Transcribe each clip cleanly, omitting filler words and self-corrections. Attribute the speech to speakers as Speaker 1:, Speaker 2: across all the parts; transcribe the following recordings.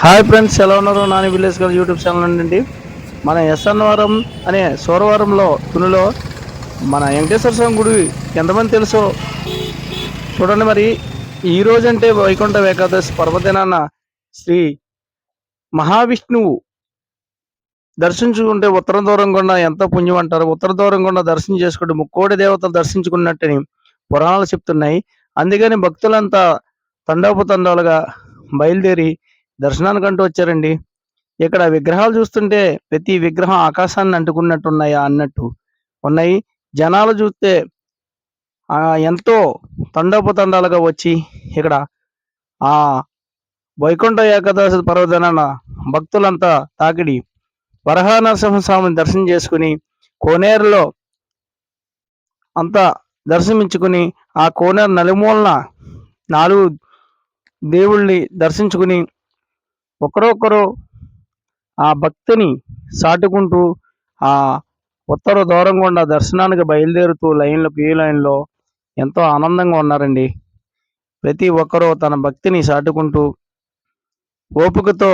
Speaker 1: Hi friends, ఎలా ఉన్నారు? Nani village గారు యూట్యూబ్ ఛానల్ నుండి మన ఎస్ఎన్వరం అనే సోరవరంలో తునిలో మన వెంకటేశ్వర స్వామి గుడి ఎంతమంది తెలుసో చూడండి. మరి ఈ రోజు అంటే వైకుంఠ ఏకాదశి పర్వదినాన శ్రీ మహావిష్ణువు దర్శించుకుంటే ఉత్తర దూరం గుండా ఎంతో పుణ్యం అంటారు. ఉత్తర దూరం గుండా దర్శనం చేసుకుంటే ముక్కోటి దేవతలు దర్శించుకున్నట్టని పురాణాలు చెప్తున్నాయి. అందుకని భక్తులంతా తండోపతండాలుగా బయలుదేరి దర్శనానికంటూ వచ్చారండి. ఇక్కడ విగ్రహాలు చూస్తుంటే ప్రతి విగ్రహం ఆకాశాన్ని అంటుకున్నట్టున్నాయా అన్నట్టు ఉన్నాయి. జనాలు చూస్తే ఎంతో తండోపతండాలుగా వచ్చి ఇక్కడ ఆ వైకుంఠ ఏకాదశి పర్వదినాన భక్తులంతా తాకిడి వరహానరసింహస్వామిని దర్శనం చేసుకుని కోనేరులో అంతా దర్శనమించుకుని ఆ కోనేరు నలుమూలన 4 దేవుళ్ళని దర్శించుకుని ఒకరొకరు ఆ భక్తిని సాటుకుంటూ ఆ ఉత్తర దూరం గుండా దర్శనానికి బయలుదేరుతూ క్యూ లైన్లో ఎంతో ఆనందంగా ఉన్నారండి. ప్రతి ఒక్కరూ తన భక్తిని సాటుకుంటూ ఓపికతో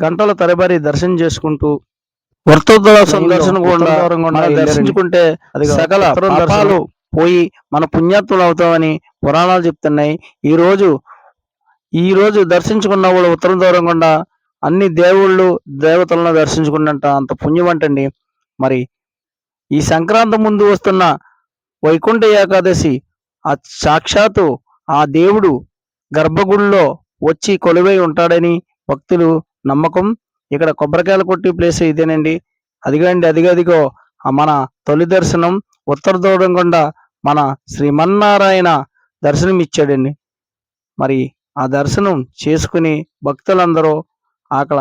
Speaker 1: గంటల తరబడి దర్శనం చేసుకుంటూ దర్శనం కూడా దర్శించుకుంటే అది సకల పాపాలు పోయి మన పుణ్యాత్ములు అవుతామని పురాణాలు చెప్తున్నాయి. ఈ రోజు దర్శించుకున్న వాళ్ళు ఉత్తర దూరం గుండా అన్ని దేవుళ్ళు దేవతలను దర్శించుకున్నంత అంత పుణ్యం అంటండి. మరి ఈ సంక్రాంతి ముందు వస్తున్న వైకుంఠ ఏకాదశి ఆ సాక్షాత్తు ఆ దేవుడు గర్భగుడిలో వచ్చి కొలువై ఉంటాడని భక్తులు నమ్మకం. ఇక్కడ కొబ్బరికాయలు కొట్టి ప్లేస్ ఇదేనండి. అదిగో మన తొలి దర్శనం ఉత్తర దూరం గుండా మన శ్రీమన్నారాయణ దర్శనం ఇచ్చాడండి. మరి ఆ దర్శనం చేసుకుని భక్తులందరూ అక్కడ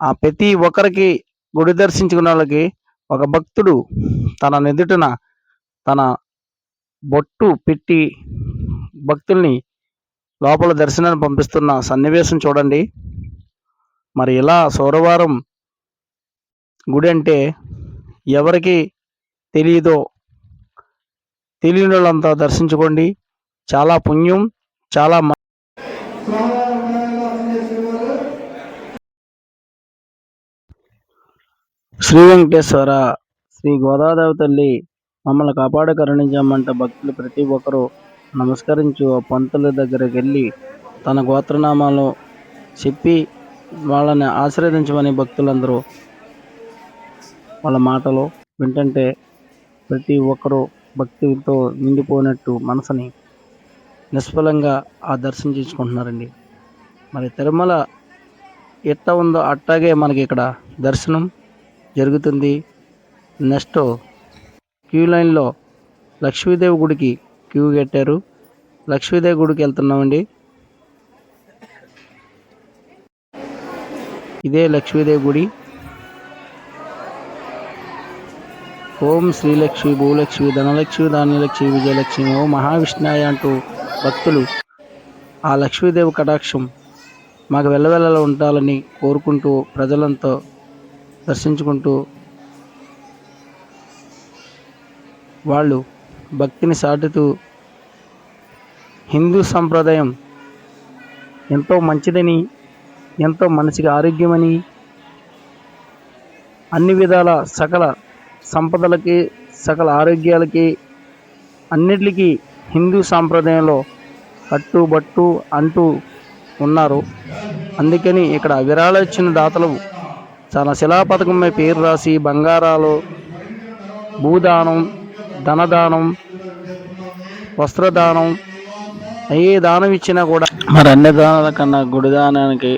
Speaker 1: ఆ ప్రతి ఒక్కరికి గుడి దర్శించుకున్న వాళ్ళకి ఒక భక్తుడు తన నెదుటన తన బొట్టు పెట్టి భక్తుల్ని లోపల దర్శనాన్ని పంపిస్తున్న సన్నివేశం చూడండి. మరి ఇలా సోమవారం గుడి అంటే ఎవరికి తెలియని వాళ్ళంతా దర్శించుకోండి. చాలా పుణ్యం. చాలా శ్రీ వెంకటేశ్వర శ్రీ గోదాదేవి తల్లి మమ్మల్ని కాపాడు కరుణించమంటే భక్తులు ప్రతి ఒక్కరూ నమస్కరించు పంతుల దగ్గరికి వెళ్ళి తన గోత్రనామాలు చెప్పి వాళ్ళని ఆశీర్వదించమని భక్తులందరూ వాళ్ళ మాటలు వింటుంటే ప్రతి ఒక్కరూ భక్తితో నిండిపోయినట్టు మనసుని నిష్ఫలంగా ఆ దర్శనం చేసుకుంటున్నారండి. మరి తిరుమల ఎట్ట ఉందో అట్టాగే మనకి ఇక్కడ దర్శనం జరుగుతుంది. నెక్స్ట్ క్యూ లైన్లో లక్ష్మీదేవి గుడికి క్యూ కట్టారు. లక్ష్మీదేవి గుడికి వెళ్తున్నామండి. ఇదే లక్ష్మీదేవి గుడి. ఓం శ్రీలక్ష్మి భూలక్ష్మి ధనలక్ష్మి ధాన్యలక్ష్మి విజయలక్ష్మి ఓం మహావిష్ణాయ అంటూ భక్తులు ఆ లక్ష్మీదేవి కటాక్షం మాకు వెళ్ళవెళ్ళలో ఉండాలని కోరుకుంటూ ప్రజలంతా దర్శించుకుంటూ వాళ్ళు భక్తిని సాటుతూ హిందూ సంప్రదాయం ఎంతో మంచిదని, ఎంతో మనసుకి ఆరోగ్యమని, అన్ని విధాల సకల సంపదలకి సకల ఆరోగ్యాలకి అన్నిటికీ హిందూ సాంప్రదాయంలో కట్టుబట్టు అంటూ ఉన్నారు. అందుకని ఇక్కడ విరాళాలు ఇచ్చిన దాతలు చాలా శిలాపథకంపై పేరు రాసి బంగారాలు, భూదానం, ధనదానం, వస్త్రదానం ఏ దానం ఇచ్చినా కూడా మరి అన్ని దానాల కన్నా గుడి దానానికి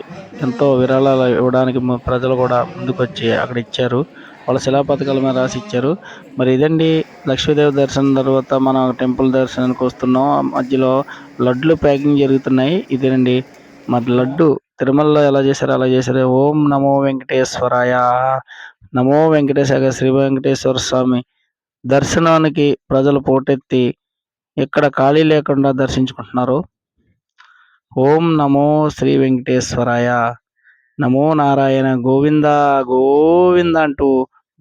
Speaker 1: ఎంతో విరాళాలు ఇవ్వడానికి ప్రజలు కూడా ముందుకొచ్చి అక్కడ ఇచ్చారు. వాళ్ళ శిలాపథకాల మీద రాసి ఇచ్చారు. మరి ఇదండి లక్ష్మీదేవి దర్శనం తర్వాత మనం టెంపుల్ దర్శనానికి వస్తున్నాం. మధ్యలో లడ్లు ప్యాకింగ్ జరుగుతున్నాయి. ఇదేనండి మరి లడ్డు తిరుమలలో ఎలా చేశారో అలా చేశారు. ఓం నమో వెంకటేశ్వరాయ, నమో వెంకటేశ్వర శ్రీ వెంకటేశ్వర స్వామి దర్శనానికి ప్రజలు పోటెత్తి ఎక్కడ ఖాళీ లేకుండా దర్శించుకుంటున్నారు. ఓం నమో శ్రీ వెంకటేశ్వరాయ, నమో నారాయణ, గోవింద గోవింద అంటూ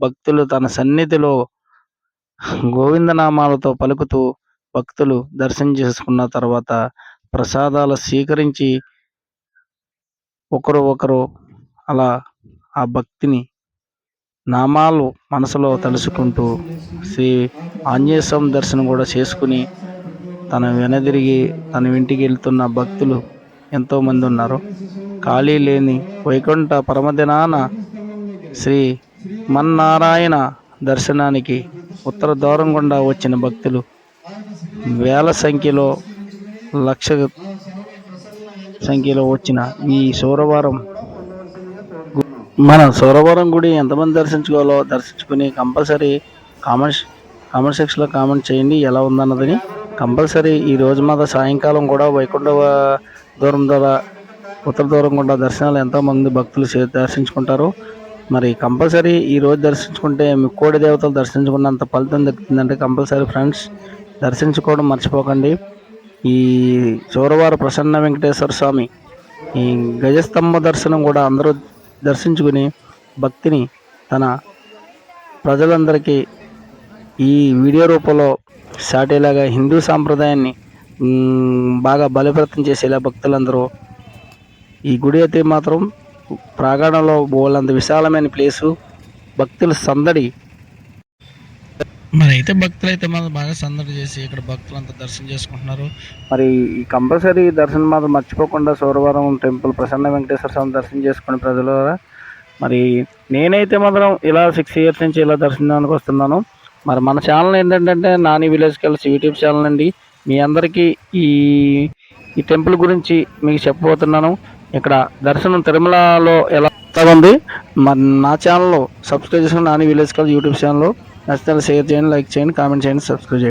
Speaker 1: భక్తులు తన సన్నిధిలో గోవిందనామాలతో పలుకుతూ భక్తులు దర్శనం చేసుకున్న తర్వాత ప్రసాదాలు స్వీకరించి ఒకరు అలా ఆ భక్తిని నామాలు మనసులో తలుసుకుంటూ శ్రీ ఆంజనేయ స్వామి దర్శనం కూడా చేసుకుని తన వెనదిరిగి తన ఇంటికి వెళ్తున్న భక్తులు ఎంతోమంది ఉన్నారు. ఖాళీ లేని వైకుంఠ పరమదినాన శ్రీ మన్నారాయణ దర్శనానికి ఉత్తర ద్వారం గుండా వచ్చిన భక్తులు వేల సంఖ్యలో, లక్ష సంఖ్యలో వచ్చిన ఈ సోమవారం మన సోమవారం గుడి ఎంతమంది దర్శించుకోవాలో దర్శించుకుని కంపల్సరీ కామెంట్ సెక్షన్లో కామెంట్ చేయండి ఎలా ఉందన్నదని. కంపల్సరీ ఈ రోజు మాత్రం సాయంకాలం కూడా వైకుంఠ దూరం ద్వారా ఉత్తర దూరం గుండా దర్శనాలు ఎంతోమంది భక్తులు దర్శించుకుంటారు. మరి కంపల్సరీ ఈ రోజు దర్శించుకుంటే మీ కోడి దేవతలు దర్శించుకున్నంత ఫలితం దక్కుతుందంటే కంపల్సరీ ఫ్రెండ్స్ దర్శించుకోవడం మర్చిపోకండి. ఈ సోమవారం ప్రసన్న వెంకటేశ్వర స్వామి ఈ గజస్తంభ దర్శనం కూడా అందరూ దర్శించుకుని భక్తిని తన ప్రజలందరికీ ఈ వీడియో రూపంలో సాటేలాగా హిందూ సాంప్రదాయాన్ని బాగా బలప్రతం చేసేలా భక్తులందరూ ఈ గుడి అయితే మాత్రం ప్రాంగణంలో బోలంత విశాలమైన ప్లేసు, భక్తుల సందడి. మరి అయితే భక్తులు అయితే మాత్రం బాగా సందడి చేసి ఇక్కడ భక్తులంతా దర్శనం చేసుకుంటున్నారు. మరి ఈ కంపల్సరీ దర్శనం మాత్రం మర్చిపోకుండా సోమవారం టెంపుల్ ప్రసన్న వెంకటేశ్వర స్వామి దర్శనం చేసుకునే ప్రజలు. మరి నేనైతే మాత్రం ఇలా 6 ఇయర్స్ నుంచి ఇలా దర్శనానికి వస్తున్నాను. మరి మన ఛానల్ ఏంటంటే Nani village calls YouTube channel అండి. మీ అందరికీ ఈ టెంపుల్ గురించి మీకు చెప్పబోతున్నాను. ఇక్కడ దర్శనం తిరుమలలో ఎలా ఉంది. మరి నా ఛానల్లో సబ్స్క్రైబ్ చేసుకుని నాని విలేజ్ కల్స్ యూట్యూబ్ ఛానల్లో నచ్చితే షేర్ చేయండి, లైక్ చేయండి, కామెంట్ చేయండి, సబ్స్క్రైబ్ చేయండి.